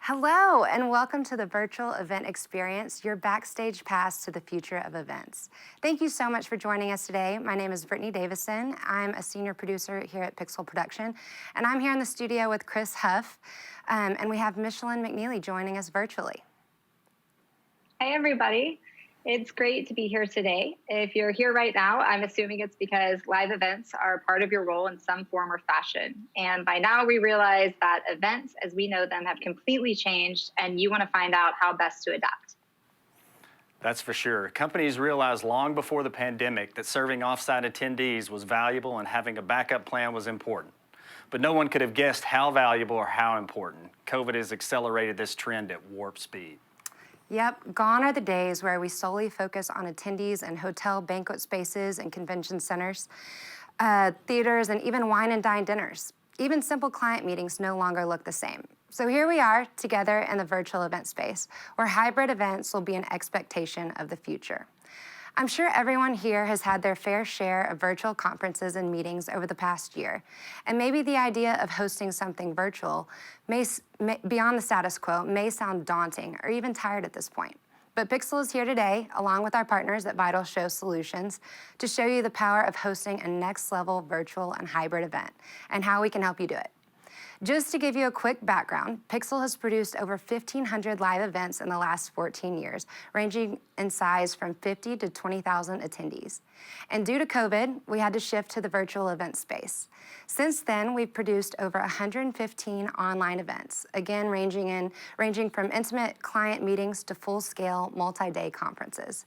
Hello, and welcome to the virtual event experience, your backstage pass to the future of events. Thank you so much for joining us today. My name is Brittany Davison. I'm a senior producer here at Pixl Production, and I'm here in the studio with Chris Huff, and we have Michelin McNeely joining us virtually. Hey, everybody. It's great to be here today. If you're here right now, I'm assuming it's because live events are part of your role in some form or fashion. And by now we realize that events as we know them have completely changed, and you want to find out how best to adapt. That's for sure. Companies realized long before the pandemic that serving offsite attendees was valuable and having a backup plan was important. But no one could have guessed how valuable or how important. COVID has accelerated this trend at warp speed. Yep, gone are the days where we solely focus on attendees and hotel banquet spaces and convention centers, theaters, and even wine and dine dinners. Even simple client meetings no longer look the same. So here we are together in the virtual event space, where hybrid events will be an expectation of the future. I'm sure everyone here has had their fair share of virtual conferences and meetings over the past year, and maybe the idea of hosting something virtual beyond the status quo may sound daunting or even tired at this point. But Pixl is here today, along with our partners at Vital Show Solutions, to show you the power of hosting a next-level virtual and hybrid event and how we can help you do it. Just to give you a quick background, Pixl has produced over 1,500 live events in the last 14 years, ranging in size from 50 to 20,000 attendees. And due to COVID, we had to shift to the virtual event space. Since then, we've produced over 115 online events, again ranging from intimate client meetings to full-scale multi-day conferences.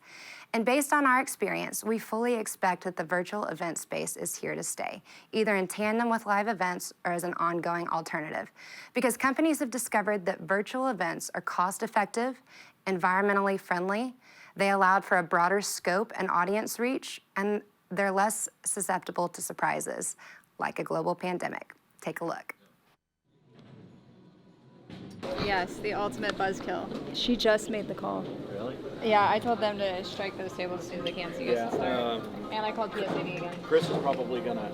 And based on our experience, we fully expect that the virtual event space is here to stay, either in tandem with live events or as an ongoing alternative. Because companies have discovered that virtual events are cost-effective, environmentally friendly, they allowed for a broader scope and audience reach, and they're less susceptible to surprises, like a global pandemic. Take a look. Yes, the ultimate buzzkill. She just made the call. Really? Yeah, I told them to strike those tables as soon as they can so you guys can start. And I called PSAD again. Chris is probably gonna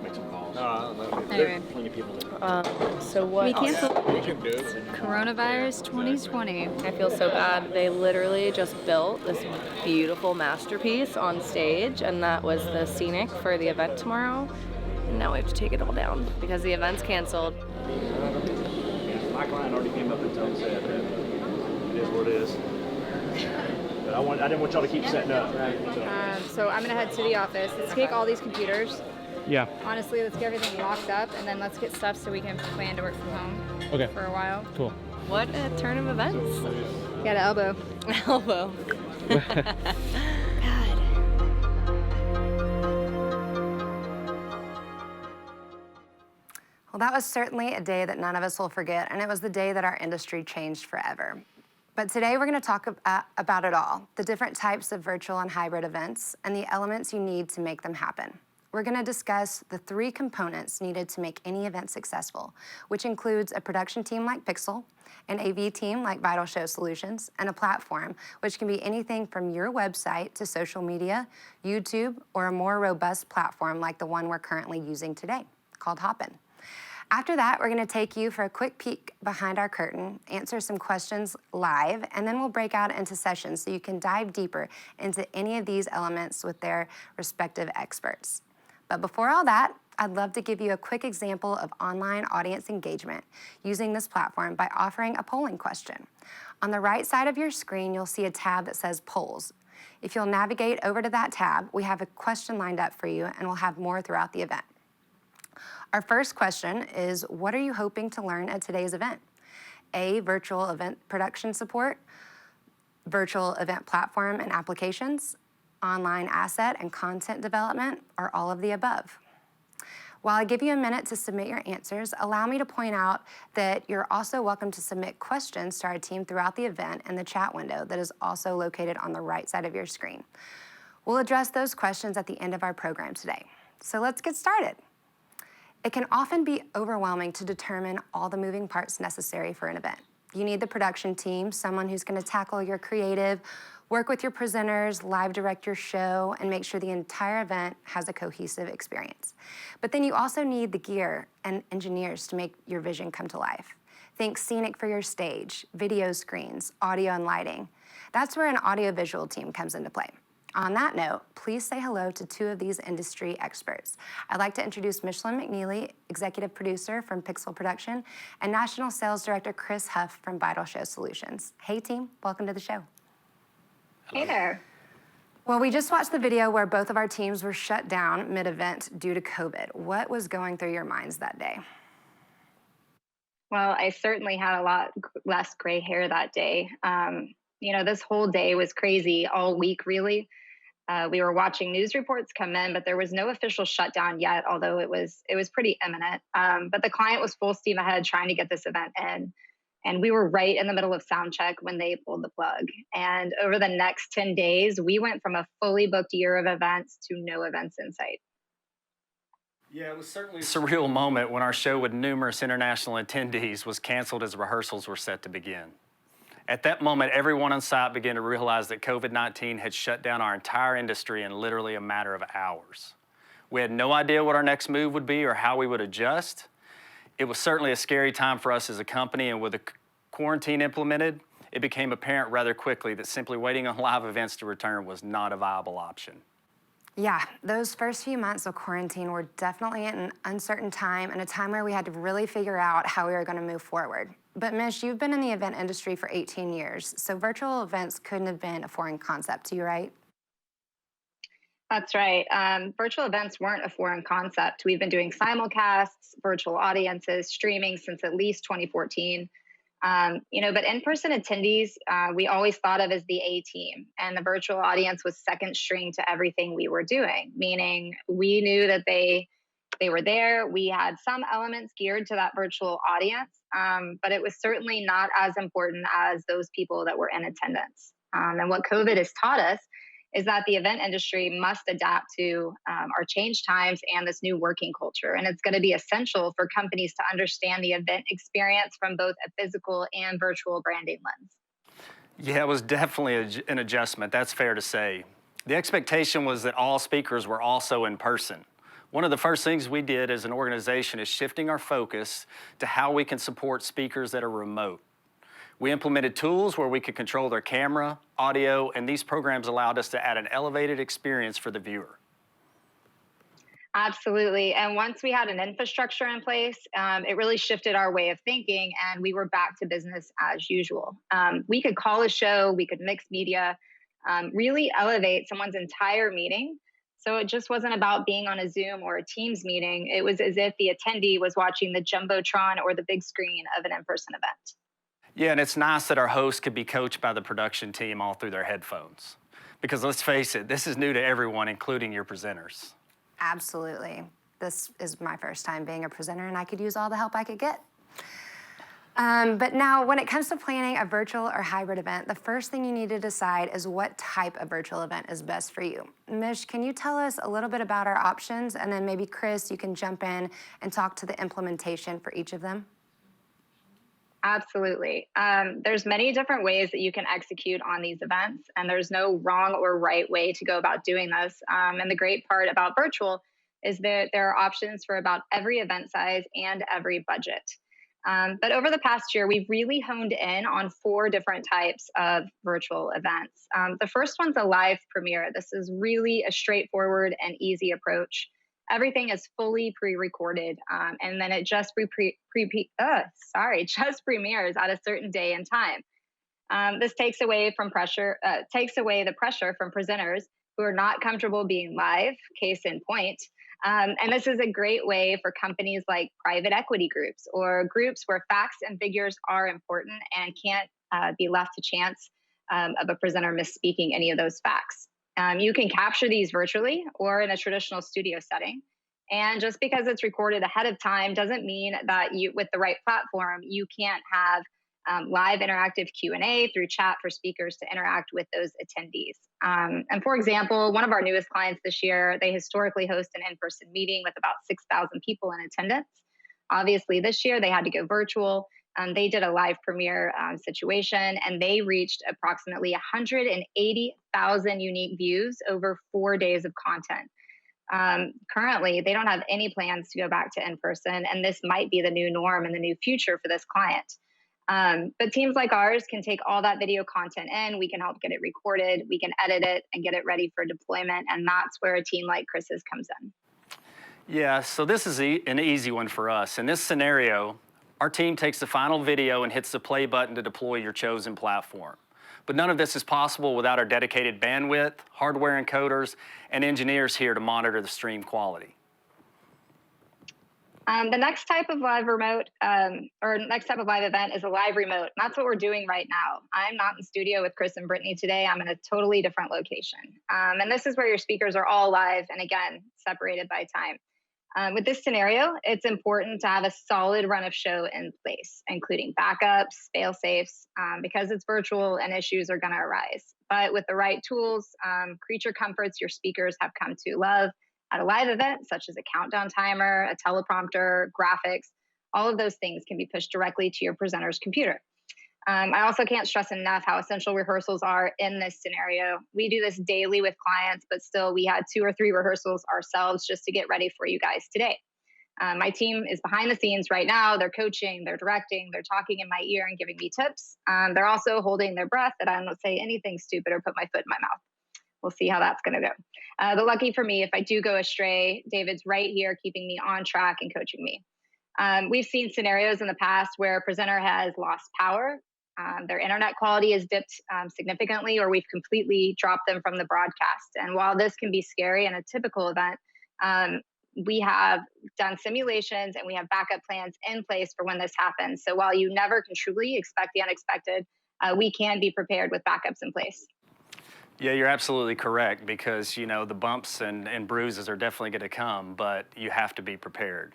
make some calls. I don't know. Anyway. There's plenty of people that So what? We canceled we can do it. Coronavirus 2020. I feel so bad. They literally just built this beautiful masterpiece on stage, and that was the scenic for the event tomorrow. And now we have to take it all down because the event's canceled. My client already came up and said that it is what it is. But I didn't want y'all to keep setting up. So I'm gonna head to the office. Let's take all these computers. Yeah. Honestly, let's get everything locked up and then let's get stuff so we can plan to work from home Okay. for a while. Cool. What a turn of events. Got an elbow. Elbow. Well, that was certainly a day that none of us will forget, and it was the day that our industry changed forever. But today we're going to talk about it all, the different types of virtual and hybrid events, and the elements you need to make them happen. We're going to discuss the 3 components needed to make any event successful, which includes a production team like Pixl, an AV team like Vital Show Solutions, and a platform, which can be anything from your website to social media, YouTube, or a more robust platform like the one we're currently using today, called Hopin. After that, we're going to take you for a quick peek behind our curtain, answer some questions live, and then we'll break out into sessions so you can dive deeper into any of these elements with their respective experts. But before all that, I'd love to give you a quick example of online audience engagement using this platform by offering a polling question. On the right side of your screen, you'll see a tab that says Polls. If you'll navigate over to that tab, we have a question lined up for you, and we'll have more throughout the event. Our first question is, what are you hoping to learn at today's event? A, virtual event production support, virtual event platform and applications, online asset and content development, or all of the above? While I give you a minute to submit your answers, allow me to point out that you're also welcome to submit questions to our team throughout the event in the chat window that is also located on the right side of your screen. We'll address those questions at the end of our program today. So let's get started. It can often be overwhelming to determine all the moving parts necessary for an event. You need the production team, someone who's going to tackle your creative, work with your presenters, live direct your show, and make sure the entire event has a cohesive experience. But then you also need the gear and engineers to make your vision come to life. Think scenic for your stage, video screens, audio and lighting. That's where an audiovisual team comes into play. On that note, please say hello to two of these industry experts. I'd like to introduce Michelin McNeely, executive producer from Pixl Production, and National Sales Director Chris Huff from Vital Show Solutions. Hey team, welcome to the show. Hey there. Well, we just watched the video where both of our teams were shut down mid-event due to COVID. What was going through your minds that day? Well, I certainly had a lot less gray hair that day. This whole day was crazy all week, really. We were watching news reports come in, but there was no official shutdown yet, although it was pretty imminent. But the client was full steam ahead trying to get this event in. And we were right in the middle of sound check when they pulled the plug. And over the next 10 days, we went from a fully booked year of events to no events in sight. Yeah, it was certainly a surreal moment when our show with numerous international attendees was canceled as rehearsals were set to begin. At that moment, everyone on site began to realize that COVID-19 had shut down our entire industry in literally a matter of hours. We had no idea what our next move would be or how we would adjust. It was certainly a scary time for us as a company, and with the quarantine implemented, it became apparent rather quickly that simply waiting on live events to return was not a viable option. Yeah, those first few months of quarantine were definitely an uncertain time and a time where we had to really figure out how we were going to move forward. But Mish, you've been in the event industry for 18 years, so virtual events couldn't have been a foreign concept to you, right? That's right. Virtual events weren't a foreign concept. We've been doing simulcasts, virtual audiences, streaming since at least 2014. But in-person attendees, we always thought of as the A team, and the virtual audience was second string to everything we were doing, meaning we knew that they were there. We had some elements geared to that virtual audience, but it was certainly not as important as those people that were in attendance. And what COVID has taught us is that the event industry must adapt to our changed times and this new working culture. And it's going to be essential for companies to understand the event experience from both a physical and virtual branding lens. Yeah, it was definitely an adjustment, that's fair to say. The expectation was that all speakers were also in person. One of the first things we did as an organization is shifting our focus to how we can support speakers that are remote. We implemented tools where we could control their camera, audio, and these programs allowed us to add an elevated experience for the viewer. Absolutely. And once we had an infrastructure in place, it really shifted our way of thinking, and we were back to business as usual. We could call a show, we could mix media, really elevate someone's entire meeting. So it just wasn't about being on a Zoom or a Teams meeting. It was as if the attendee was watching the Jumbotron or the big screen of an in-person event. Yeah, and it's nice that our hosts could be coached by the production team all through their headphones. Because let's face it, this is new to everyone, including your presenters. Absolutely. This is my first time being a presenter, and I could use all the help I could get. But now, when it comes to planning a virtual or hybrid event, the first thing you need to decide is what type of virtual event is best for you. Mish, can you tell us a little bit about our options? And then maybe Chris, you can jump in and talk to the implementation for each of them. Absolutely. There's many different ways that you can execute on these events, and there's no wrong or right way to go about doing this. And the great part about virtual is that there are options for about every event size and every budget. But over the past year, we've really honed in on 4 different types of virtual events. The first one's a live premiere. This is really a straightforward and easy approach. Everything is fully pre-recorded, and then it just just premieres at a certain day and time. This takes away the pressure from presenters who are not comfortable being live. Case in point. And this is a great way for companies like private equity groups or groups where facts and figures are important and can't be left to chance of a presenter misspeaking any of those facts. You can capture these virtually or in a traditional studio setting. And just because it's recorded ahead of time doesn't mean that with the right platform, you can't have live interactive Q&A through chat for speakers to interact with those attendees. And for example, one of our newest clients this year, they historically host an in-person meeting with about 6,000 people in attendance. Obviously, this year they had to go virtual. They did a live premiere situation, and they reached approximately 180,000 unique views over 4 days of content. Currently, they don't have any plans to go back to in-person, and this might be the new norm and the new future for this client. But teams like ours can take all that video content in, we can help get it recorded, we can edit it and get it ready for deployment. And that's where a team like Chris's comes in. Yeah, so this is an easy one for us. In this scenario, our team takes the final video and hits the play button to deploy your chosen platform. But none of this is possible without our dedicated bandwidth, hardware encoders, and engineers here to monitor the stream quality. The next type of live remote, or next type of live event is a live remote. And that's what we're doing right now. I'm not in studio with Chris and Brittany today. I'm in a totally different location. And this is where your speakers are all live and again, separated by time. With this scenario, it's important to have a solid run of show in place, including backups, fail-safes, because it's virtual and issues are going to arise. But with the right tools, creature comforts your speakers have come to love at a live event, such as a countdown timer, a teleprompter, graphics, all of those things can be pushed directly to your presenter's computer. I also can't stress enough how essential rehearsals are in this scenario. We do this daily with clients, but still we had 2 or 3 rehearsals ourselves just to get ready for you guys today. My team is behind the scenes right now. They're coaching, they're directing, they're talking in my ear and giving me tips. They're also holding their breath that I don't say anything stupid or put my foot in my mouth. We'll see how that's going to go. But lucky for me, if I do go astray, David's right here keeping me on track and coaching me. We've seen scenarios in the past where a presenter has lost power, their internet quality has dipped significantly, or we've completely dropped them from the broadcast. And while this can be scary in a typical event, we have done simulations and we have backup plans in place for when this happens. So while you never can truly expect the unexpected, we can be prepared with backups in place. Yeah, you're absolutely correct because, you know, the bumps and bruises are definitely going to come, but you have to be prepared.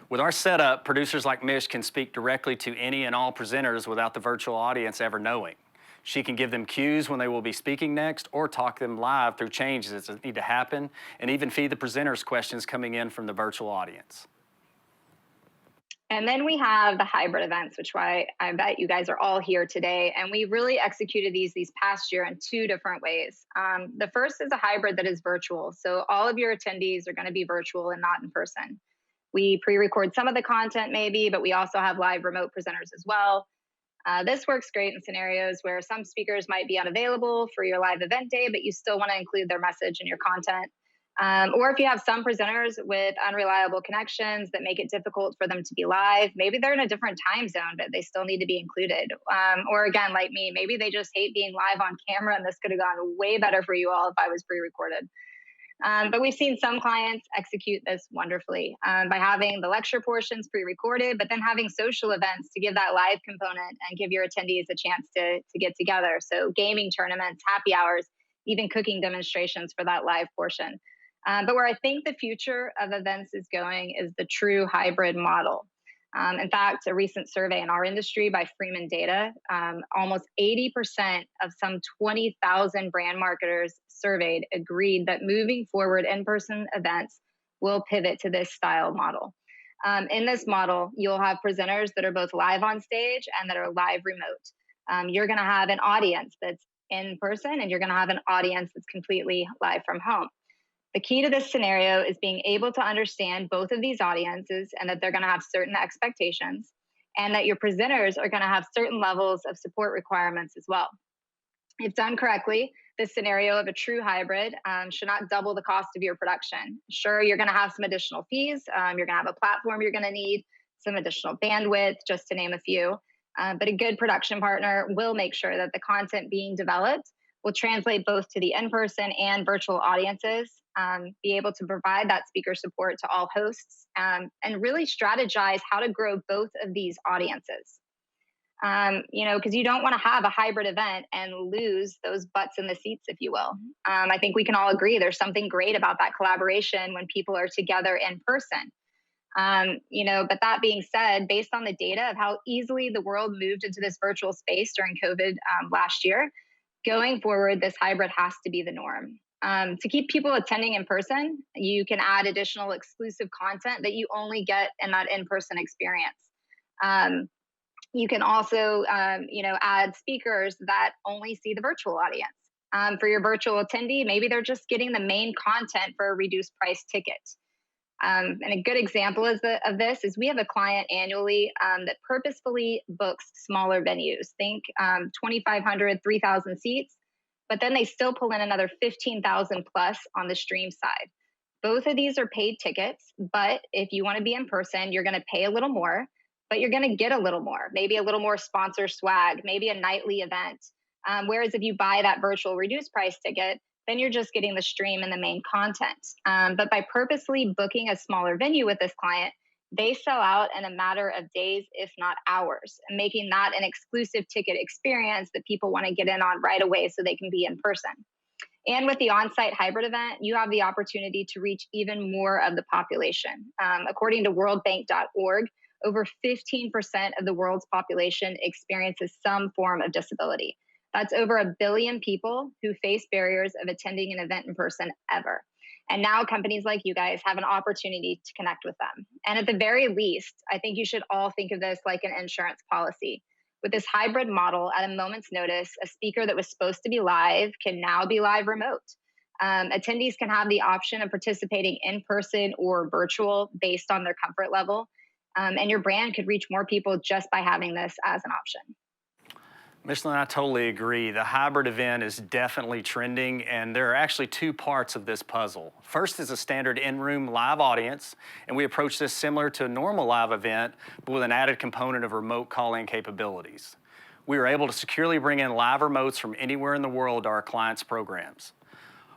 With our setup, producers like Mish can speak directly to any and all presenters without the virtual audience ever knowing. She can give them cues when they will be speaking next or talk them live through changes that need to happen and even feed the presenters questions coming in from the virtual audience. And then we have the hybrid events, which why I bet you guys are all here today. And we really executed these past year in 2 different ways. The first is a hybrid that is virtual. So all of your attendees are going to be virtual and not in person. We pre-record some of the content maybe, but we also have live remote presenters as well. This works great in scenarios where some speakers might be unavailable for your live event day, but you still want to include their message in your content. Or if you have some presenters with unreliable connections that make it difficult for them to be live, maybe they're in a different time zone, but they still need to be included. Or again, like me, maybe they just hate being live on camera and this could have gone way better for you all if I was pre-recorded. But we've seen some clients execute this wonderfully by having the lecture portions pre-recorded, but then having social events to give that live component and give your attendees a chance to get together. So gaming tournaments, happy hours, even cooking demonstrations for that live portion. But where I think the future of events is going is the true hybrid model. In fact, a recent survey in our industry by Freeman Data, almost 80% of some 20,000 brand marketers surveyed agreed that moving forward in-person events will pivot to this style model. In this model, you'll have presenters that are both live on stage and that are live remote. You're going to have an audience that's in person and you're going to have an audience that's completely live from home. The key to this scenario is being able to understand both of these audiences and that they're going to have certain expectations and that your presenters are going to have certain levels of support requirements as well. If done correctly, this scenario of a true hybrid should not double the cost of your production. Sure, you're going to have some additional fees. You're going to have a platform you're going to need, some additional bandwidth, just to name a few. But a good production partner will make sure that the content being developed will translate both to the in-person and virtual audiences, be able to provide that speaker support to all hosts, and really strategize how to grow both of these audiences. Because you don't want to have a hybrid event and lose those butts in the seats, if you will. I think we can all agree there's something great about that collaboration when people are together in person. But that being said, based on the data of how easily the world moved into this virtual space during COVID last year, going forward, this hybrid has to be the norm. To keep people attending in person, you can add additional exclusive content that you only get in that in-person experience. You can also, add speakers that only see the virtual audience. For your virtual attendee, maybe they're just getting the main content for a reduced price ticket. And a good example of this is we have a client annually that purposefully books smaller venues. Think 2,500, 3,000 seats, but then they still pull in another 15,000 plus on the stream side. Both of these are paid tickets, but if you want to be in person, you're going to pay a little more, but you're going to get a little more, maybe a little more sponsor swag, maybe a nightly event. Whereas if you buy that virtual reduced price ticket, then you're just getting the stream and the main content. But by purposely booking a smaller venue with this client, they sell out in a matter of days, if not hours, and making that an exclusive ticket experience that people want to get in on right away so they can be in person. And with the on-site hybrid event, you have the opportunity to reach even more of the population. According to worldbank.org, over 15% of the world's population experiences some form of disability. That's over 1 billion people who face barriers of attending an event in person ever. And now companies like you guys have an opportunity to connect with them. And at the very least, I think you should all think of this like an insurance policy. With this hybrid model, at a moment's notice, a speaker that was supposed to be live can now be live remote. Attendees can have the option of participating in person or virtual based on their comfort level. And your brand could reach more people just by having this as an option. Michelin, I totally agree. The hybrid event is definitely trending, and there are actually two parts of this puzzle. First is a standard in-room live audience, and we approach this similar to a normal live event, but with an added component of remote call-in capabilities. We are able to securely bring in live remotes from anywhere in the world to our clients' programs.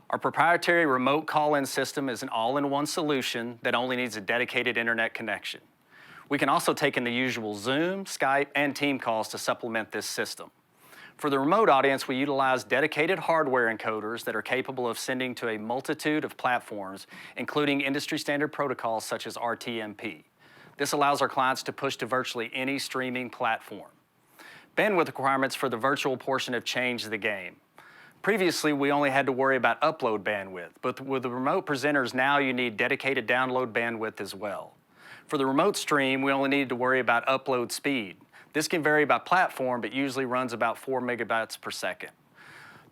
Our proprietary remote call-in system is an all-in-one solution that only needs a dedicated internet connection. We can also take in the usual Zoom, Skype, and team calls to supplement this system. For the remote audience, we utilize dedicated hardware encoders that are capable of sending to a multitude of platforms, including industry standard protocols such as RTMP. This allows our clients to push to virtually any streaming platform. Bandwidth requirements for the virtual portion have changed the game. Previously, we only had to worry about upload bandwidth, but with the remote presenters now you need dedicated download bandwidth as well. For the remote stream, we only need to worry about upload speed. This can vary by platform, but usually runs about 4 megabytes per second.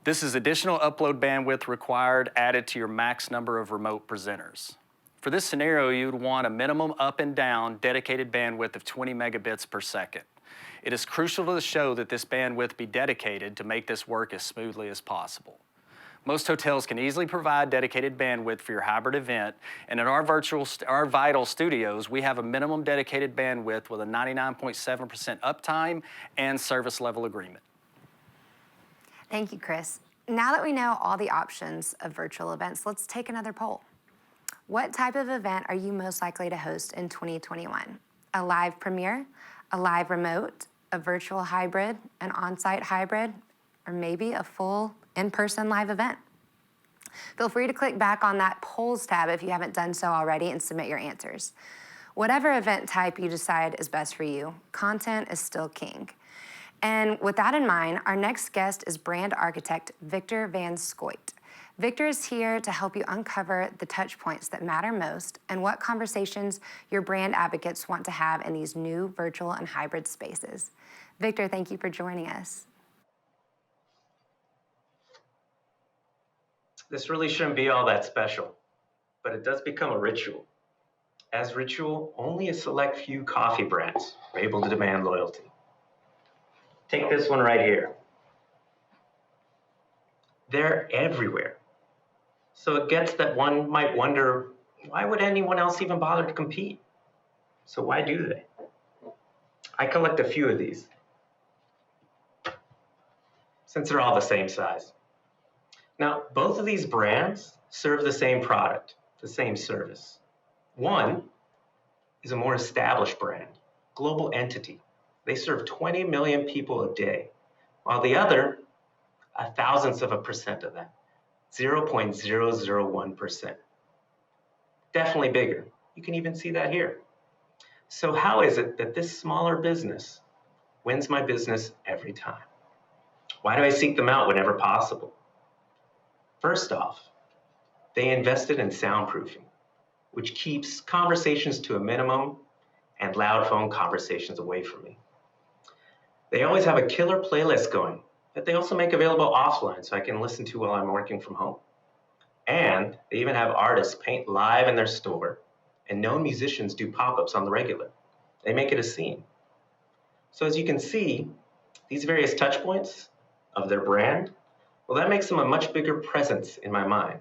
This is additional upload bandwidth required added to your max number of remote presenters. For this scenario, you would want a minimum up and down dedicated bandwidth of 20 megabits per second. It is crucial to the show that this bandwidth be dedicated to make this work as smoothly as possible. Most hotels can easily provide dedicated bandwidth for your hybrid event, and at our Vital studios, we have a minimum dedicated bandwidth with a 99.7% uptime and service level agreement. Thank you, Chris. Now that we know all the options of virtual events, let's take another poll. What type of event are you most likely to host in 2021? A live premiere, a live remote, a virtual hybrid, an on-site hybrid, or maybe a full in-person live event? Feel free to click back on that polls tab if you haven't done so already and submit your answers. Whatever event type you decide is best for you, content is still king. And with that in mind, our next guest is brand architect Victor Van Scoit. Victor is here to help you uncover the touch points that matter most and what conversations your brand advocates want to have in these new virtual and hybrid spaces. Victor, thank you for joining us. This really shouldn't be all that special, but it does become a ritual. As ritual, only a select few coffee brands are able to demand loyalty. Take this one right here. They're everywhere. So it gets that one might wonder, why would anyone else even bother to compete? So why do they? I collect a few of these, since they're all the same size. Now, both of these brands serve the same product, the same service. One is a more established brand, global entity. They serve 20 million people a day, while the other, 0.001% of that, 0.001%. Definitely bigger. You can even see that here. So how is it that this smaller business wins my business every time? Why do I seek them out whenever possible? First off, they invested in soundproofing, which keeps conversations to a minimum and loud phone conversations away from me. They always have a killer playlist going that they also make available offline so I can listen to while I'm working from home. And they even have artists paint live in their store and known musicians do pop-ups on the regular. They make it a scene. So as you can see, these various touch points of their brand, well, that makes them a much bigger presence in my mind.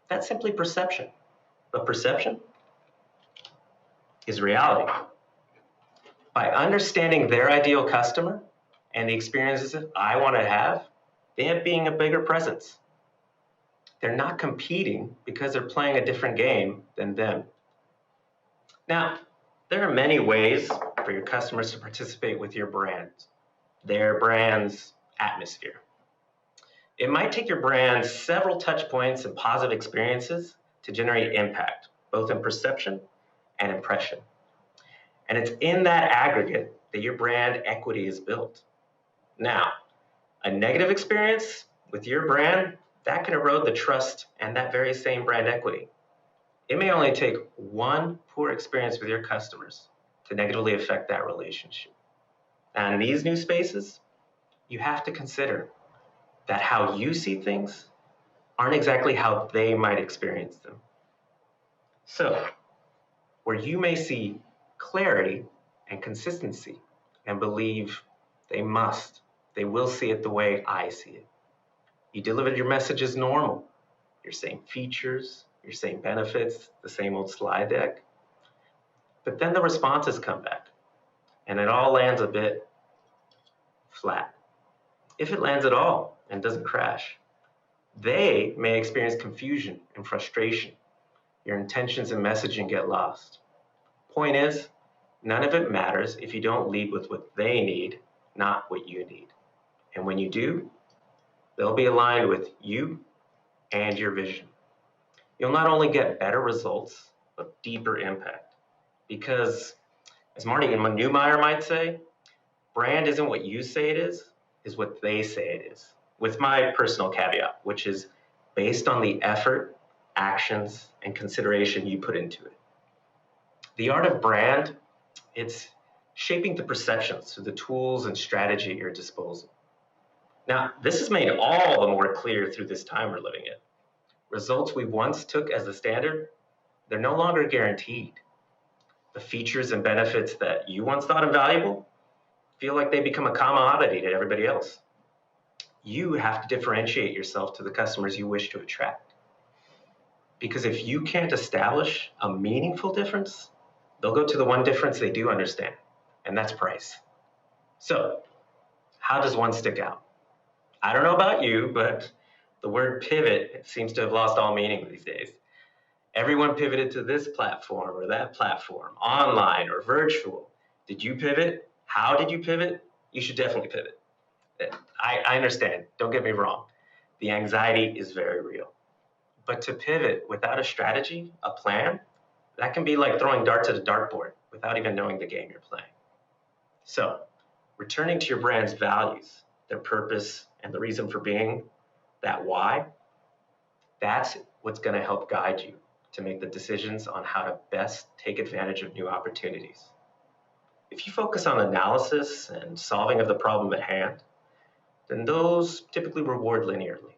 That's simply perception. But perception is reality. By understanding their ideal customer and the experiences I want to have, they end up being a bigger presence. They're not competing because they're playing a different game than them. Now, there are many ways for your customers to participate with your brand, their brand's atmosphere. It might take your brand several touch points and positive experiences to generate impact, both in perception and impression. And it's in that aggregate that your brand equity is built. Now, a negative experience with your brand, that can erode the trust and that very same brand equity. It may only take one poor experience with your customers to negatively affect that relationship. And in these new spaces, you have to consider that how you see things aren't exactly how they might experience them. So, where you may see clarity and consistency and believe they will see it the way I see it. You delivered your message as normal, your same features, your same benefits, the same old slide deck. But then the responses come back and it all lands a bit flat. If it lands at all and doesn't crash, they may experience confusion and frustration. Your intentions and messaging get lost. Point is, none of it matters if you don't lead with what they need, not what you need. And when you do, they'll be aligned with you and your vision. You'll not only get better results, but deeper impact. Because, as Marty and Neumeier might say, brand isn't what you say it is what they say it is. With my personal caveat, which is based on the effort, actions, and consideration you put into it. The art of brand, it's shaping the perceptions through the tools and strategy at your disposal. Now, this is made all the more clear through this time we're living in. Results we once took as the standard, they're no longer guaranteed. The features and benefits that you once thought invaluable feel like they become a commodity to everybody else. You have to differentiate yourself to the customers you wish to attract. Because if you can't establish a meaningful difference, they'll go to the one difference they do understand, and that's price. So, how does one stick out? I don't know about you, but the word pivot seems to have lost all meaning these days. Everyone pivoted to this platform or that platform, online or virtual. Did you pivot? How did you pivot? You should definitely pivot. I understand, don't get me wrong. The anxiety is very real. But to pivot without a strategy, a plan, that can be like throwing darts at a dartboard without even knowing the game you're playing. So, returning to your brand's values, their purpose, and the reason for being, that why, that's what's going to help guide you to make the decisions on how to best take advantage of new opportunities. If you focus on analysis and solving of the problem at hand, then those typically reward linearly.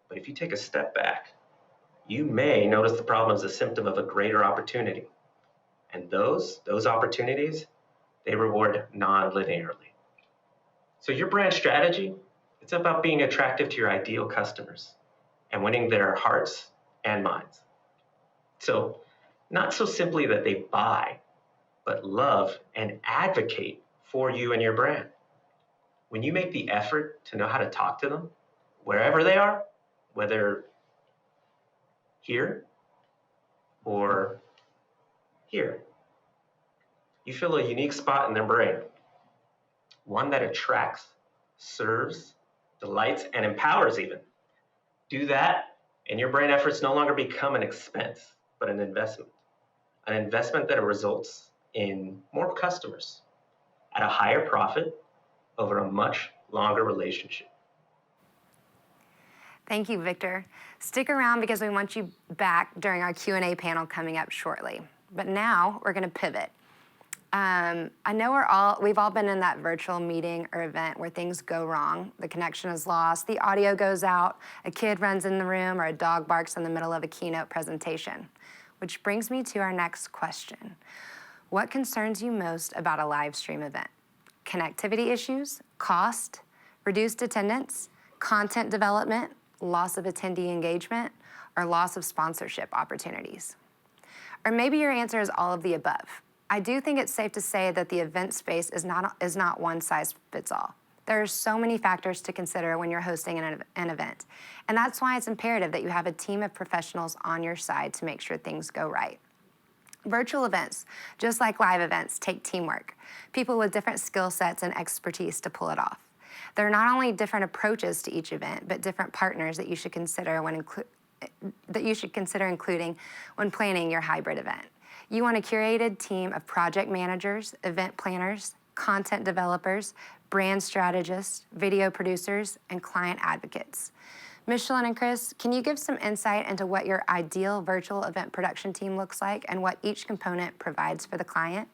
But if you take a step back, you may notice the problem as a symptom of a greater opportunity. And those opportunities, they reward non-linearly. So your brand strategy, it's about being attractive to your ideal customers and winning their hearts and minds. So not so simply that they buy, but love and advocate for you and your brand. When you make the effort to know how to talk to them, wherever they are, whether here or here, you fill a unique spot in their brain, one that attracts, serves, delights, and empowers even. Do that, and your brand efforts no longer become an expense, but an investment that results in more customers at a higher profit over a much longer relationship. Thank you, Victor. Stick around because we want you back during our Q&A panel coming up shortly. But now we're going to pivot. I know we've all been in that virtual meeting or event where things go wrong. The connection is lost, the audio goes out, a kid runs in the room, or a dog barks in the middle of a keynote presentation. which brings me to our next question. What concerns you most about a live stream event? Connectivity issues, cost, reduced attendance, content development, loss of attendee engagement, or loss of sponsorship opportunities? Or maybe your answer is all of the above. I do think it's safe to say that the event space is not one size fits all. There are so many factors to consider when you're hosting an event, and that's why it's imperative that you have a team of professionals on your side to make sure things go right. Virtual events, just like live events, take teamwork, people with different skill sets and expertise to pull it off. There are not only different approaches to each event, but different partners that you should consider including when planning your hybrid event. You want a curated team of project managers, event planners, content developers, brand strategists, video producers, and client advocates. Michelin and Chris, can you give some insight into what your ideal virtual event production team looks like and what each component provides for the client?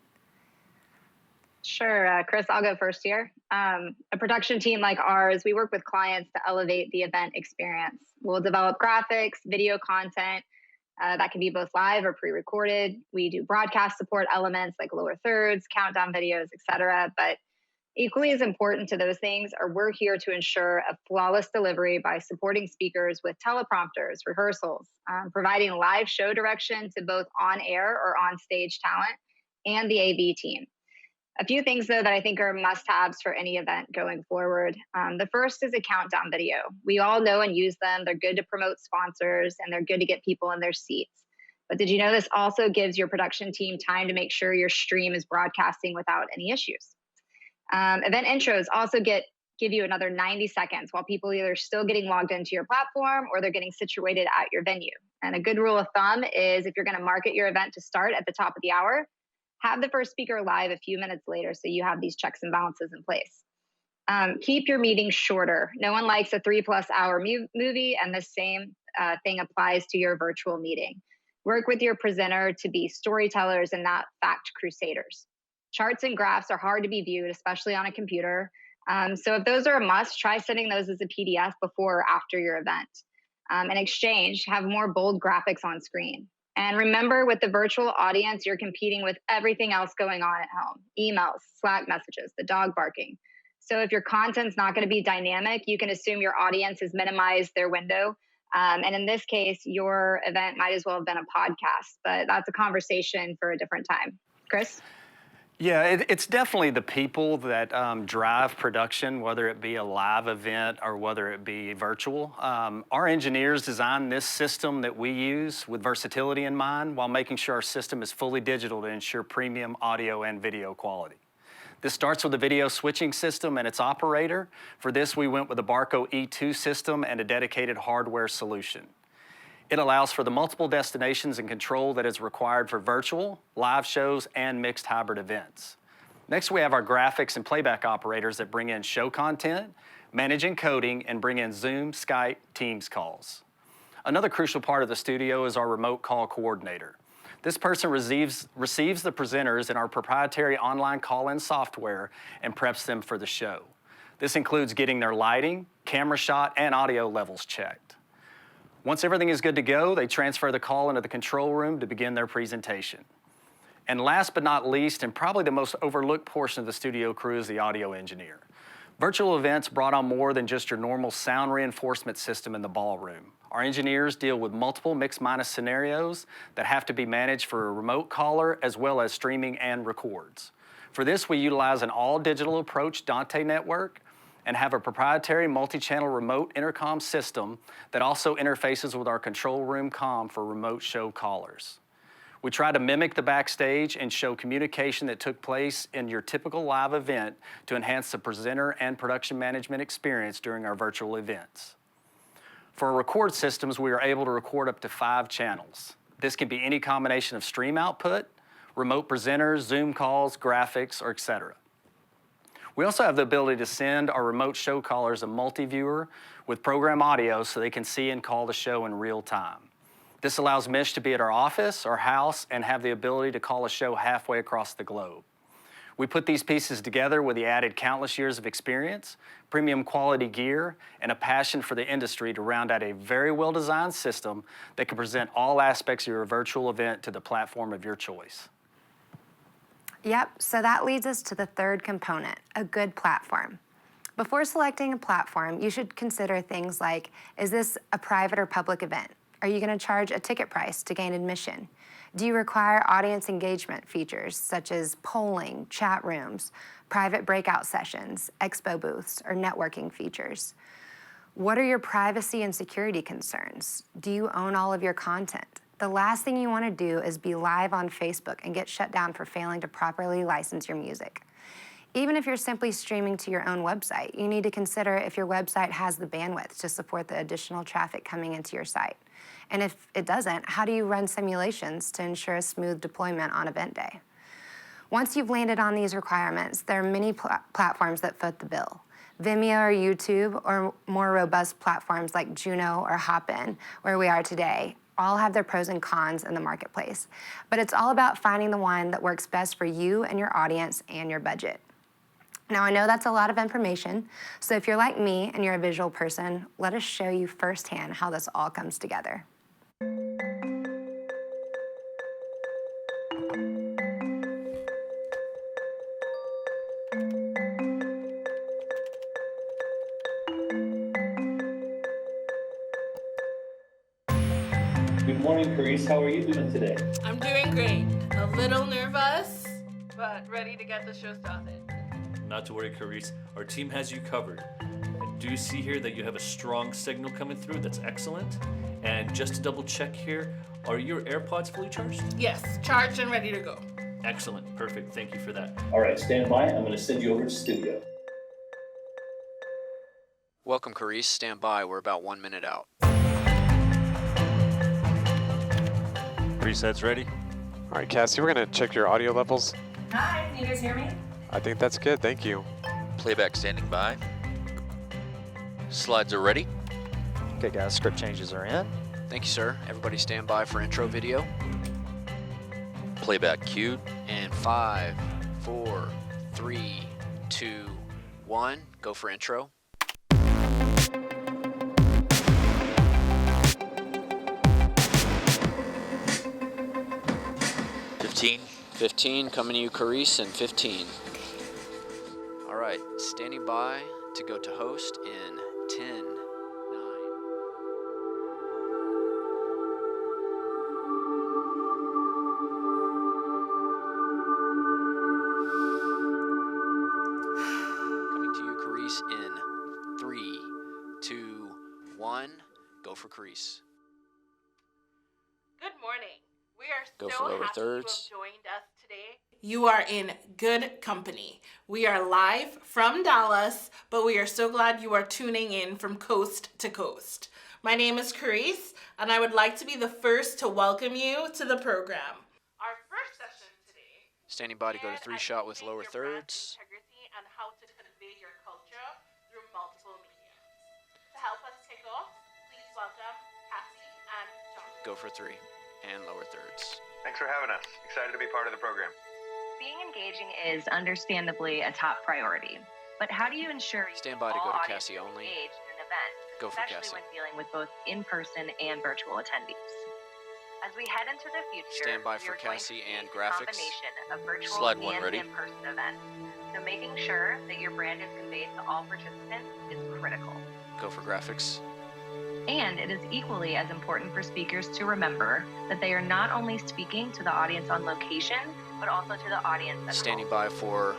Sure, Chris, I'll go first here. A production team like ours, we work with clients to elevate the event experience. We'll develop graphics, video content that can be both live or pre-recorded. We do broadcast support elements like lower thirds, countdown videos, etc. But equally as important to those things are we're here to ensure a flawless delivery by supporting speakers with teleprompters, rehearsals, providing live show direction to both on-air or on-stage talent and the AV team. A few things, though, that I think are must-haves for any event going forward. The first is a countdown video. We all know and use them. They're good to promote sponsors, and they're good to get people in their seats. But did you know this also gives your production team time to make sure your stream is broadcasting without any issues? Event intros also give you another 90 seconds while people either still getting logged into your platform or they're getting situated at your venue. And a good rule of thumb is if you're going to market your event to start at the top of the hour, have the first speaker live a few minutes later so you have these checks and balances in place. Keep your meetings shorter. No one likes a 3+ hour movie, and the same thing applies to your virtual meeting. Work with your presenter to be storytellers and not fact crusaders. Charts and graphs are hard to be viewed, especially on a computer. So if those are a must, try sending those as a PDF before or after your event. In exchange, have more bold graphics on screen. And remember, with the virtual audience, you're competing with everything else going on at home. Emails, Slack messages, the dog barking. So if your content's not going to be dynamic, you can assume your audience has minimized their window. And in this case, your event might as well have been a podcast, but that's a conversation for a different time. Chris? Yeah, it's definitely the people that drive production, whether it be a live event or whether it be virtual. Our engineers designed this system that we use with versatility in mind while making sure our system is fully digital to ensure premium audio and video quality. This starts with the video switching system and its operator. For this, we went with the Barco E2 system and a dedicated hardware solution. It allows for the multiple destinations and control that is required for virtual, live shows, and mixed hybrid events. Next, we have our graphics and playback operators that bring in show content, manage encoding, and bring in Zoom, Skype, Teams calls. Another crucial part of the studio is our remote call coordinator. This person receives the presenters in our proprietary online call-in software and preps them for the show. This includes getting their lighting, camera shot, and audio levels checked. Once everything is good to go, they transfer the call into the control room to begin their presentation. And last but not least, and probably the most overlooked portion of the studio crew, is the audio engineer. Virtual events brought on more than just your normal sound reinforcement system in the ballroom. Our engineers deal with multiple mix-minus scenarios that have to be managed for a remote caller as well as streaming and records. For this, we utilize an all-digital approach Dante network and have a proprietary multi-channel remote intercom system that also interfaces with our control room comm for remote show callers. We try to mimic the backstage and show communication that took place in your typical live event to enhance the presenter and production management experience during our virtual events. For our record systems, we are able to record up to 5 channels. This can be any combination of stream output, remote presenters, Zoom calls, graphics, or etc. We also have the ability to send our remote show callers a multi-viewer with program audio so they can see and call the show in real time. This allows Mish to be at our office or house and have the ability to call a show halfway across the globe. We put these pieces together with the added countless years of experience, premium quality gear, and a passion for the industry to round out a very well-designed system that can present all aspects of your virtual event to the platform of your choice. Yep, so that leads us to the third component, a good platform. Before selecting a platform, you should consider things like, is this a private or public event? Are you going to charge a ticket price to gain admission? Do you require audience engagement features such as polling, chat rooms, private breakout sessions, expo booths, or networking features? What are your privacy and security concerns? Do you own all of your content? The last thing you want to do is be live on Facebook and get shut down for failing to properly license your music. Even if you're simply streaming to your own website, you need to consider if your website has the bandwidth to support the additional traffic coming into your site. And if it doesn't, how do you run simulations to ensure a smooth deployment on event day? Once you've landed on these requirements, there are many platforms that foot the bill. Vimeo or YouTube, or more robust platforms like Juno or Hopin, where we are today, all have their pros and cons in the marketplace. But it's all about finding the one that works best for you and your audience and your budget. Now, I know that's a lot of information, so if you're like me and you're a visual person, let us show you firsthand how this all comes together. Good morning, Carice. How are you doing today? I'm doing great. A little nervous, but ready to get the show started. Not to worry, Carice. Our team has you covered. I do see here that you have a strong signal coming through. That's excellent. And just to double check here, are your AirPods fully charged? Yes, charged and ready to go. Excellent. Perfect. Thank you for that. All right, stand by. I'm going to send you over to studio. Welcome, Carice. Stand by. We're about 1 minute out. Presets ready? All right, Cassie, we're going to check your audio levels. Hi, can you guys hear me? I think that's good. Thank you. Playback standing by. Slides are ready. Okay, guys, script changes are in. Thank you, sir. Everybody stand by for intro video. Playback cued. And 5, 4, 3, 2, 1. Go for intro. Fifteen, coming to you, Carice, and 15. All right, standing by to go to host in 10, 9. Coming to you, Carice, in 3, 2, 1. Go for Carice. Good morning. We are Go so for lower happy thirds. you have joined us today. You are in good company. We are live from Dallas, but we are so glad you are tuning in from coast to coast. My name is Carice, and I would like to be the first to welcome you to the program. Our first session today. Standing by to go to 3-shot with lower thirds. Integrity and how to convey your culture through multiple media. To help us kick off, please welcome Cassie and John. Go for 3 and lower thirds. Thanks for having us. Excited to be part of the program. Being engaging is understandably a top priority, but how do you ensure you Stand by to go to Cassie only. engage in an event, Go for especially Cassie. when dealing with both in-person and virtual attendees? As we head into the future, Stand by we for are going Cassie to and face a graphics. combination of virtual Slide 1 and ready. in-person events. So making sure that your brand is conveyed to all participants is critical. Go for graphics. And it is equally as important for speakers to remember that they are not only speaking to the audience on location, but also to the audience at Standing home. by for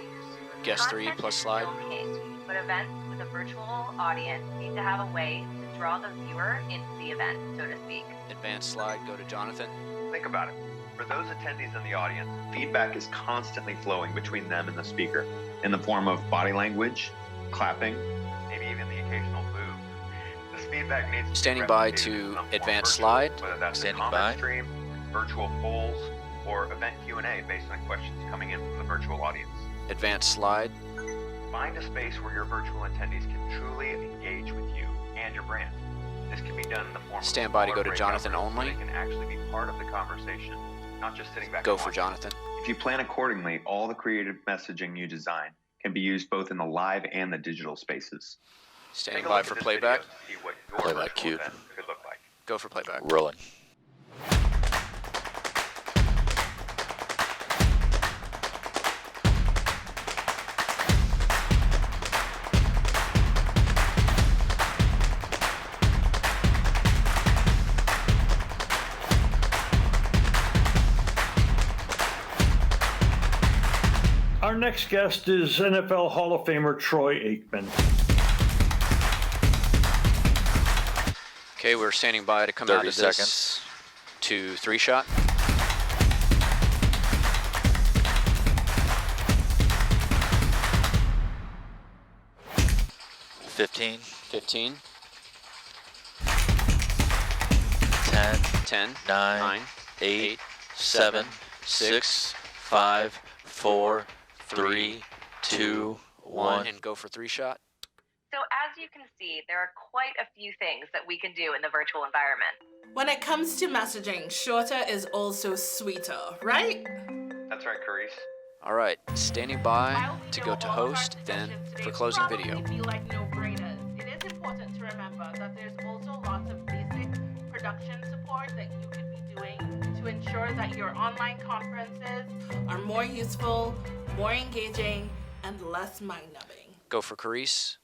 guest 3 Content plus is slide. still king, but events with a virtual audience need to have a way to draw the viewer into the event, so to speak. Advanced slide, go to Jonathan. Think about it. For those attendees in the audience, feedback is constantly flowing between them and the speaker in the form of body language, clapping, maybe even the occasional move. This feedback needs to be Standing by replicated to in some form advanced virtually, slide. whether that's Standing a comment by. stream, virtual polls, or event Q&A based on questions coming in from the virtual audience. Advanced slide. Find a space where your virtual attendees can truly engage with you and your brand. This can be done in the form of Stand by to smaller go to breakout Jonathan rooms where only. They can actually be part of the conversation, not just sitting back Go and for watching. Jonathan. If you plan accordingly, all the creative messaging you design can be used both in the live and the digital spaces. Standing by for playback. Playback cue. Could look like. Go for playback. Rolling. Our next guest is NFL Hall of Famer Troy Aikman. Okay, we're standing by to come out of this 2-3 shot. 15. 15. 10. 10. 9. 8. 7. 6. 5. 4. 3. 2. 1. And go for 3 shot. So as you can see, there are quite a few things that we can do in the virtual environment. When it comes to messaging, shorter is also sweeter, right? That's right, Carice. All right, standing by to go to host, then for closing video. Feel like no-brainers. It is important to remember that there's also lots of basic production support that you could be doing to ensure that your online conferences are more useful, more engaging, and less mind-numbing. Go for Carice.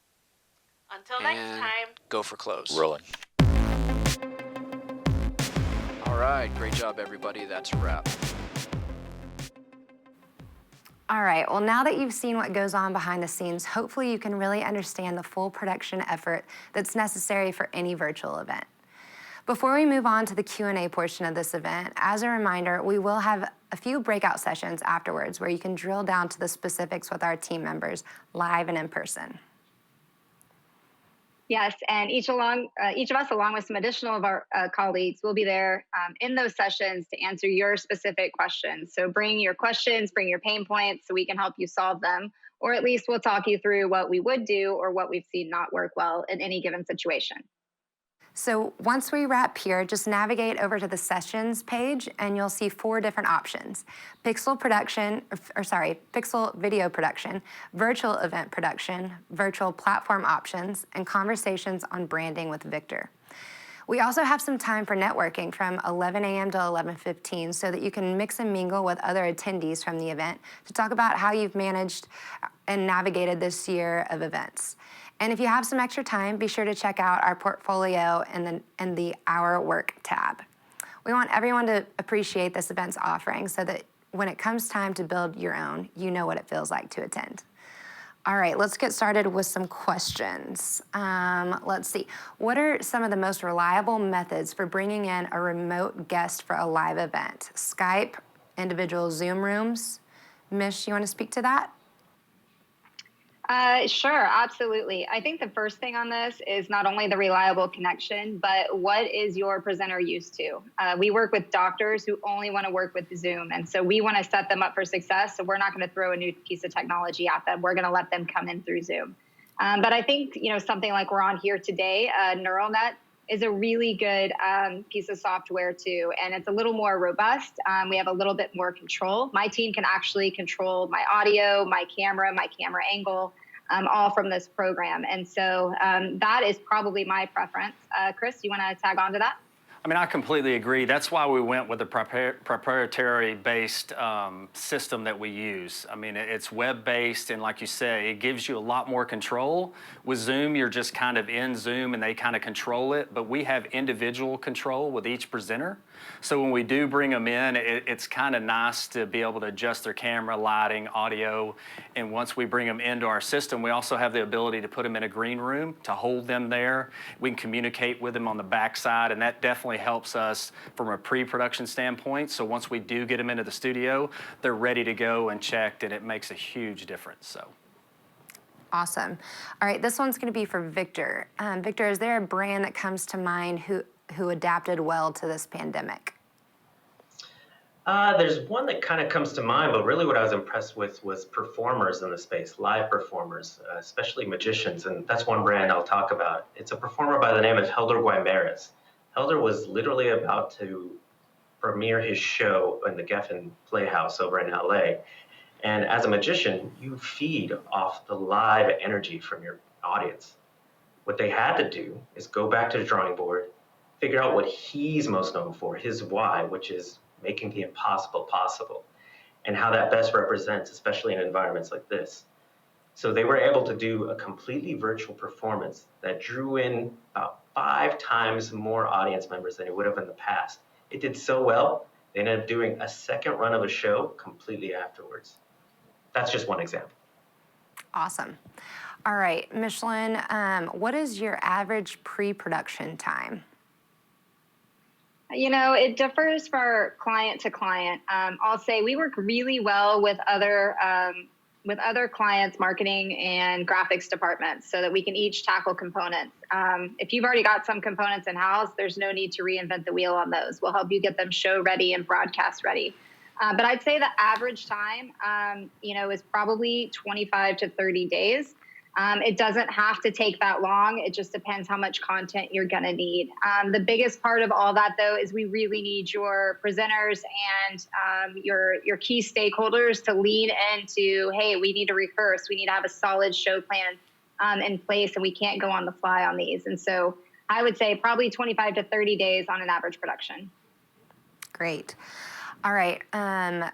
Until next time. Go for close. Rolling. All right, great job, everybody. That's a wrap. All right, well, now that you've seen what goes on behind the scenes, hopefully you can really understand the full production effort that's necessary for any virtual event. Before we move on to the Q&A portion of this event, as a reminder, we will have a few breakout sessions afterwards where you can drill down to the specifics with our team members live and in person. Yes, and each of us, along with some additional of our colleagues, will be there in those sessions to answer your specific questions. So bring your questions, bring your pain points so we can help you solve them, or at least we'll talk you through what we would do or what we've seen not work well in any given situation. So once we wrap here, just navigate over to the sessions page and you'll see 4 different options. Pixl video production, virtual event production, virtual platform options, and conversations on branding with Victor. We also have some time for networking from 11 a.m. to 11:15 so that you can mix and mingle with other attendees from the event to talk about how you've managed and navigated this year of events. And if you have some extra time, be sure to check out our portfolio and the Our Work tab. We want everyone to appreciate this event's offering so that when it comes time to build your own, you know what it feels like to attend. All right, let's get started with some questions. Let's see. What are some of the most reliable methods for bringing in a remote guest for a live event? Skype, individual Zoom rooms? Mish, you want to speak to that? Sure, absolutely. I think the first thing on this is not only the reliable connection, but what is your presenter used to? We work with doctors who only want to work with Zoom, and so we want to set them up for success, so we're not going to throw a new piece of technology at them. We're going to let them come in through Zoom. But I think, something like we're on here today, Neural Net is a really good piece of software too, and it's a little more robust. We have a little bit more control. My team can actually control my audio, my camera angle, all from this program. And so that is probably my preference. Chris, you want to tag on to that? I mean, I completely agree. That's why we went with the proprietary-based system that we use. I mean, it's web-based, and like you say, it gives you a lot more control. With Zoom, you're just kind of in Zoom, and they kind of control it, but we have individual control with each presenter. So when we do bring them in, it's kind of nice to be able to adjust their camera, lighting, audio, and once we bring them into our system, we also have the ability to put them in a green room, to hold them there. We can communicate with them on the backside, and that definitely helps us from a pre-production standpoint. So once we do get them into the studio, they're ready to go and checked, and it makes a huge difference. So. Awesome. All right, this one's going to be for Victor. Victor, is there a brand that comes to mind who adapted well to this pandemic? There's one that kind of comes to mind, but really what I was impressed with was performers in the space, live performers, especially magicians, and that's one brand I'll talk about. It's a performer by the name of Helder Guimaras. Helder was literally about to premiere his show in the Geffen Playhouse over in LA. And as a magician, you feed off the live energy from your audience. What they had to do is go back to the drawing board, figure out what he's most known for, his why, which is making the impossible possible, and how that best represents, especially in environments like this. So they were able to do a completely virtual performance that drew in about 5 times more audience members than it would have in the past. It did so well, they ended up doing a second run of a show completely afterwards. That's just one example. Awesome. All right, Michelin, what is your average pre-production time? You know, it differs for client to client. I'll say we work really well with other clients, marketing and graphics departments, so that we can each tackle components. If you've already got some components in-house, there's no need to reinvent the wheel on those. We'll help you get them show ready and broadcast ready. But I'd say the average time, is probably 25 to 30 days. It doesn't have to take that long. It just depends how much content you're going to need. The biggest part of all that, though, is we really need your presenters and your key stakeholders to lean into, hey, we need to rehearse. We need to have a solid show plan in place, and we can't go on the fly on these. And so I would say probably 25 to 30 days on an average production. Great. All right,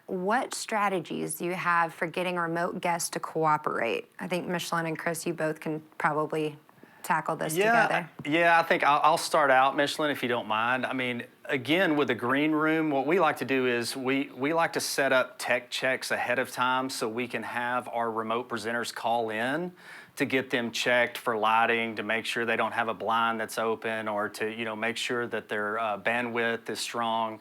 what strategies do you have for getting remote guests to cooperate? I think Michelin and Chris, you both can probably tackle this together. Yeah, I think I'll start out, Michelin, if you don't mind. I mean, again, with the green room, what we like to do is we like to set up tech checks ahead of time so we can have our remote presenters call in to get them checked for lighting, to make sure they don't have a blind that's open, or to make sure that their bandwidth is strong.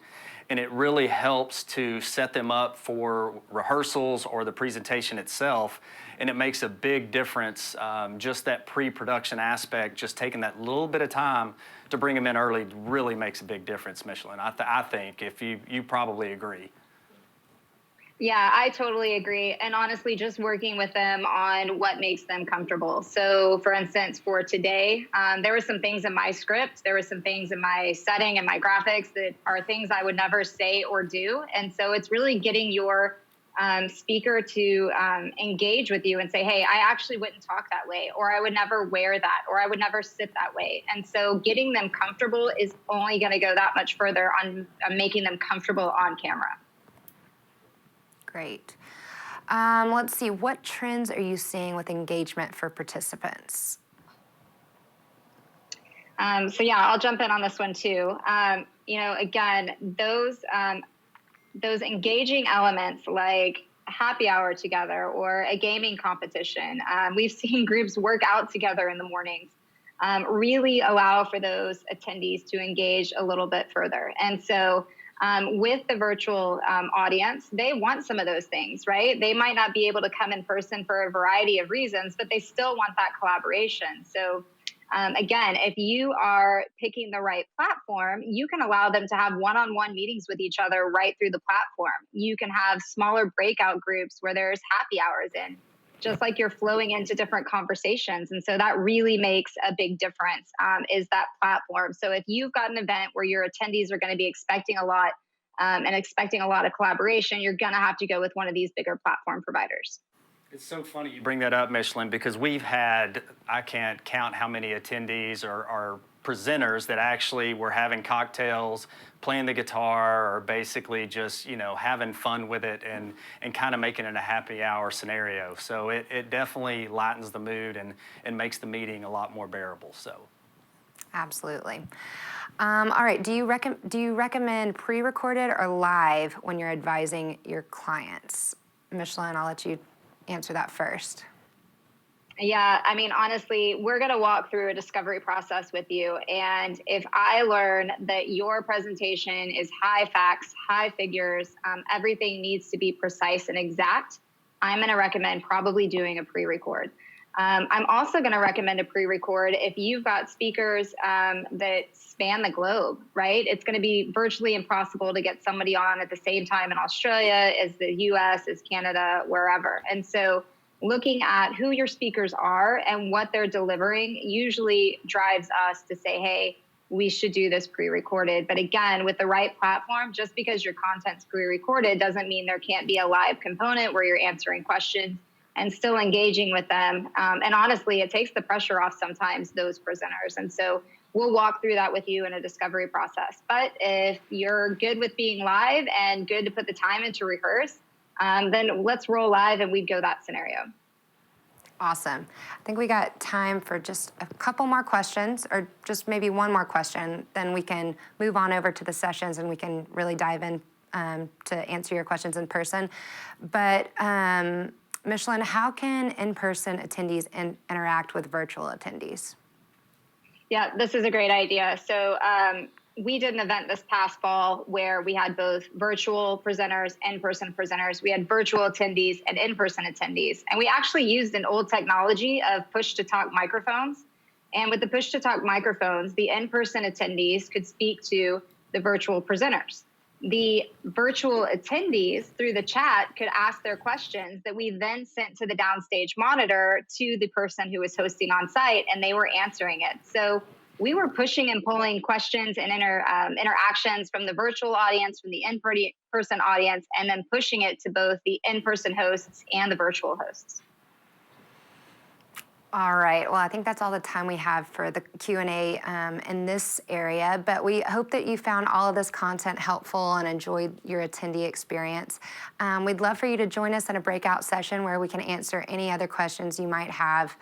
And it really helps to set them up for rehearsals or the presentation itself. And it makes a big difference, just that pre-production aspect, just taking that little bit of time to bring them in early really makes a big difference, Michelin. I think, if you probably agree. Yeah, I totally agree. And honestly, just working with them on what makes them comfortable. So for instance, for today, there were some things in my script, there were some things in my setting and my graphics that are things I would never say or do. And so it's really getting your speaker to engage with you and say, hey, I actually wouldn't talk that way, or I would never wear that, or I would never sit that way. And so getting them comfortable is only going to go that much further on making them comfortable on camera. Great. Let's see, what trends are you seeing with engagement for participants? So yeah, I'll jump in on this one too. Again, those engaging elements like happy hour together or a gaming competition. We've seen groups work out together in the mornings, really allow for those attendees to engage a little bit further. And so with the virtual audience, they want some of those things, right? They might not be able to come in person for a variety of reasons, but they still want that collaboration. So again, if you are picking the right platform, you can allow them to have one-on-one meetings with each other right through the platform. You can have smaller breakout groups where there's happy hours in, just like you're flowing into different conversations. And so that really makes a big difference, is that platform. So if you've got an event where your attendees are going to be expecting a lot and expecting a lot of collaboration, you're going to have to go with one of these bigger platform providers. It's so funny you bring that up, Michelin, because we've had, I can't count how many attendees or presenters that actually were having cocktails, playing the guitar, or basically just, having fun with it and kind of making it a happy hour scenario. So it definitely lightens the mood and makes the meeting a lot more bearable. So. Absolutely. All right, do you recommend pre-recorded or live when you're advising your clients? Michelin, I'll let you answer that first. Yeah, I mean, honestly, we're going to walk through a discovery process with you. And if I learn that your presentation is high facts, high figures, everything needs to be precise and exact, I'm going to recommend probably doing a pre-record. I'm also going to recommend a pre-record if you've got speakers that span the globe, right? It's going to be virtually impossible to get somebody on at the same time in Australia as the US, as Canada, wherever. And so looking at who your speakers are and what they're delivering usually drives us to say, hey, we should do this pre-recorded. But again, with the right platform, just because your content's pre-recorded doesn't mean there can't be a live component where you're answering questions and still engaging with them. And honestly, it takes the pressure off sometimes those presenters. And so we'll walk through that with you in a discovery process. But if you're good with being live and good to put the time in to rehearse, then let's roll live and we'd go that scenario. Awesome. I think we got time for just a couple more questions, or just maybe one more question. Then we can move on over to the sessions and we can really dive in to answer your questions in person. But Michelin, how can in-person attendees interact with virtual attendees? Yeah, this is a great idea. So we did an event this past fall where we had both virtual presenters, in-person presenters. We had virtual attendees and in-person attendees. And we actually used an old technology of push-to-talk microphones. And with the push-to-talk microphones, the in-person attendees could speak to the virtual presenters. The virtual attendees through the chat could ask their questions that we then sent to the downstage monitor to the person who was hosting on site, and they were answering it. So we were pushing and pulling questions and interactions from the virtual audience, from the in-person audience, and then pushing it to both the in-person hosts and the virtual hosts. All right, well, I think that's all the time we have for the Q&A in this area, but we hope that you found all of this content helpful and enjoyed your attendee experience. We'd love for you to join us in a breakout session where we can answer any other questions you might have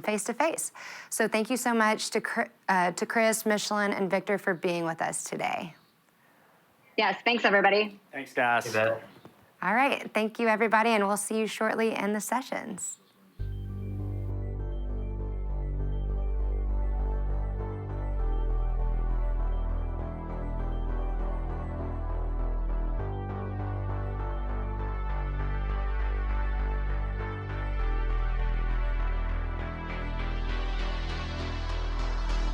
face-to-face. So thank you so much to Chris, Michelin, and Victor for being with us today. Yes, thanks, everybody. Thanks, guys. All right, thank you, everybody, and we'll see you shortly in the sessions.